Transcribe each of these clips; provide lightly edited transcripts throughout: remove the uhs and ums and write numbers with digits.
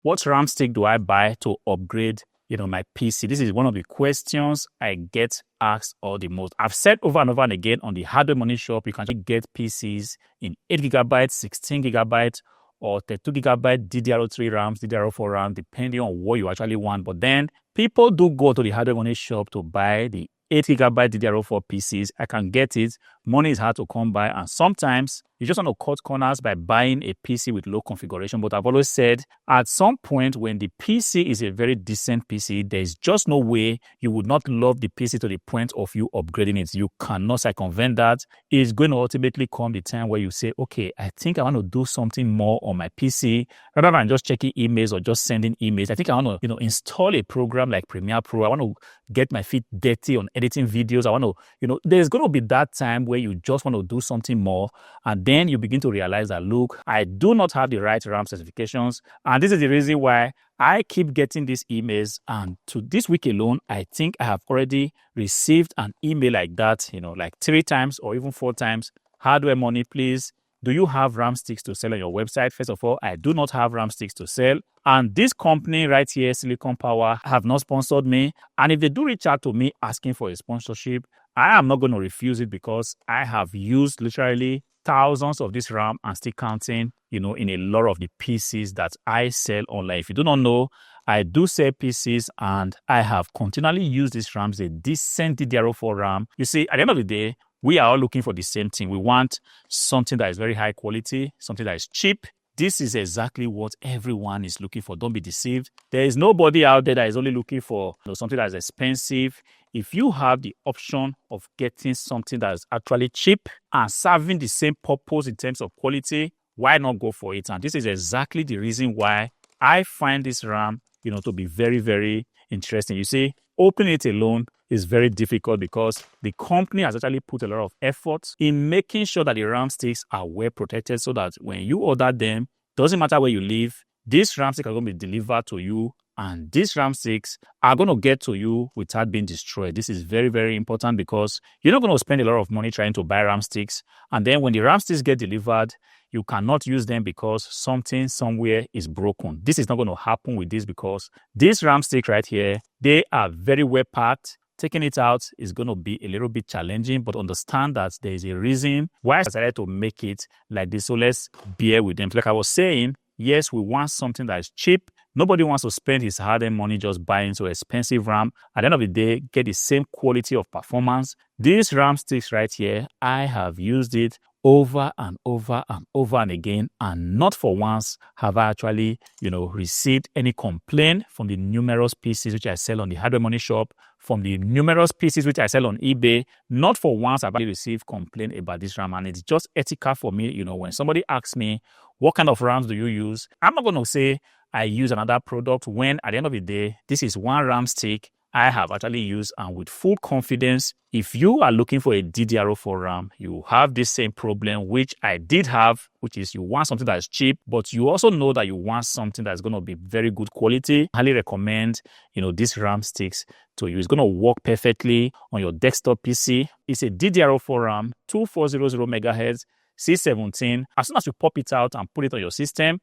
What RAM stick do I buy to upgrade, my PC? This is one of the questions I get asked all the most. I've said over and over and again on the Hardware Money Shop, you can get PCs in 8GB, 16GB, or 32GB DDR3 RAMs, DDR4 RAM, depending on what you actually want. But then people do go to the Hardware Money Shop to buy the 8GB DDR4 PCs. I can get it. Money is hard to come by, and sometimes you just want to cut corners by buying a PC with low configuration. But I've always said, at some point when the PC is a very decent PC, there's just no way you would not love the PC to the point of you upgrading it. You cannot circumvent that. It's going to ultimately come the time where you say, okay, I think I want to do something more on my PC rather than just checking emails or just sending emails. I think I want to, install a program like Premiere Pro. I want to get my feet dirty on editing videos. I want to, there's going to be that time where you just want to do something more, and then you begin to realize that, look, I do not have the right RAM specifications, and this is the reason why I keep getting these emails. And to this week alone, I think I have already received an email like that, like 3 times or even 4 times. Hardware Money, please, do you have RAM sticks to sell on your website? First of all, I do not have RAM sticks to sell. And this company right here, Silicon Power, have not sponsored me. And if they do reach out to me asking for a sponsorship, I am not going to refuse it, because I have used literally thousands of this RAM and still counting, in a lot of the PCs that I sell online. If you do not know, I do sell PCs, and I have continually used these RAMs, a decent DDR4 RAM. You see, at the end of the day, we are all looking for the same thing. We want something that is very high quality, something that is cheap. This is exactly what everyone is looking for. Don't be deceived. There is nobody out there that is only looking for something that is expensive. If you have the option of getting something that is actually cheap and serving the same purpose in terms of quality, why not go for it? And this is exactly the reason why I find this RAM, to be very, very interesting. You see, opening it alone is very difficult, because the company has actually put a lot of effort in making sure that the RAM sticks are well protected, so that when you order them, doesn't matter where you live, these RAM sticks are going to be delivered to you, and these RAM sticks are going to get to you without being destroyed. This is very, very important, because you're not going to spend a lot of money trying to buy RAM sticks, and then when the RAM sticks get delivered, you cannot use them because something somewhere is broken. This is not going to happen with this, because these RAM sticks right here, they are very well packed. Taking it out is going to be a little bit challenging, but understand that there is a reason why I decided to make it like this. So let's bear with them. Like I was saying, yes, we want something that is cheap. Nobody wants to spend his hard-earned money just buying so expensive RAM. At the end of the day, get the same quality of performance. These RAM sticks right here, I have used it over and over and over and again, and not for once have I actually, received any complaint from the numerous PCs which I sell on the Hardware Money Shop, from the numerous PCs which I sell on eBay. Not for once have I received complaint about this RAM, and it's just ethical for me, when somebody asks me, what kind of RAMs do you use? I'm not going to say I use another product, when at the end of the day, this is one RAM stick I have actually used, and with full confidence. If you are looking for a DDR4 RAM, you have this same problem, which I did have, which is you want something that is cheap, but you also know that you want something that's going to be very good quality. I highly recommend, these RAM sticks to you. It's going to work perfectly on your desktop PC. It's a DDR4 RAM, 2400 MHz, C17. As soon as you pop it out and put it on your system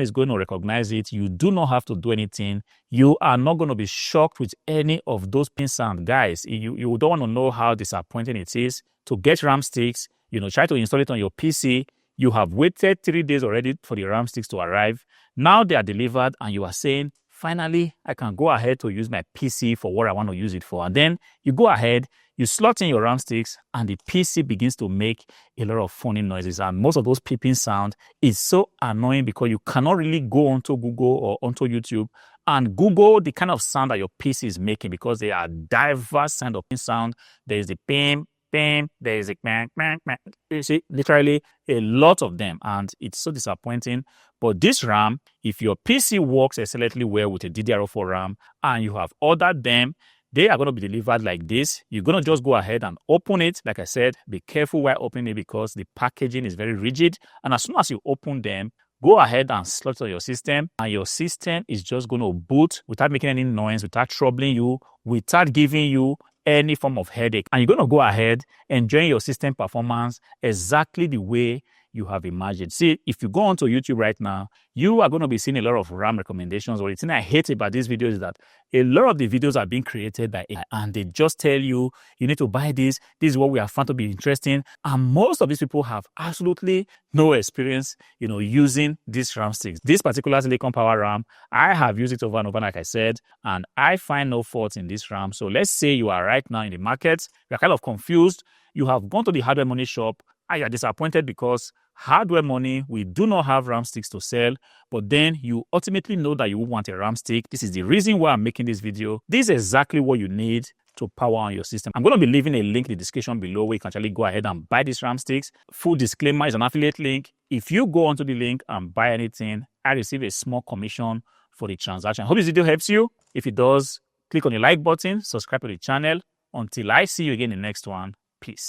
is going to recognize it. You do not have to do anything. You are not going to be shocked with any of those pin sound. Guys, you don't want to know how disappointing it is to get RAM sticks. Try to install it on your PC. You have waited 3 days already for the RAM sticks to arrive. Now they are delivered, and you are saying, finally, I can go ahead to use my PC for what I want to use it for. And then you go ahead, you slot in your RAM sticks, and the PC begins to make a lot of funny noises. And most of those peeping sound is so annoying, because you cannot really go onto Google or onto YouTube and Google the kind of sound that your PC is making, because there are diverse kind of sound. There is the ping, ping, there is a bang, bang, bang. You see, literally a lot of them, and it's so disappointing. But this RAM, if your PC works excellently well with a DDR4 RAM and you have ordered them, they are going to be delivered like this. You're going to just go ahead and open it. Like I said, be careful while opening it, because the packaging is very rigid. And as soon as you open them, go ahead and slot it on your system, and your system is just going to boot without making any noise, without troubling you, without giving you any form of headache. And you're going to go ahead enjoying your system performance exactly the way you have imagined. See, if you go onto YouTube right now, you are going to be seeing a lot of RAM recommendations. But the thing I hate about these videos is that a lot of the videos are being created by AI, and they just tell you, you need to buy this. This is what we have found to be interesting. And most of these people have absolutely no experience, using these RAM sticks. This particular silicon power RAM, I have used it over and over, like I said, and I find no fault in this RAM. So let's say you are right now in the market, you're kind of confused. You have gone to the hardware money shop and you're disappointed because hardware money, we do not have RAM sticks to sell, but then you ultimately know that you want a RAM stick. This is the reason why I'm making this video. This is exactly what you need to power on your system. I'm going to be leaving a link in the description below where you can actually go ahead and buy these RAM sticks. Full disclaimer, is an affiliate link. If you go onto the link and buy anything, I receive a small commission for the transaction. I hope this video helps you. If it does, click on the like button, subscribe to the channel. Until I see you again in the next one, peace.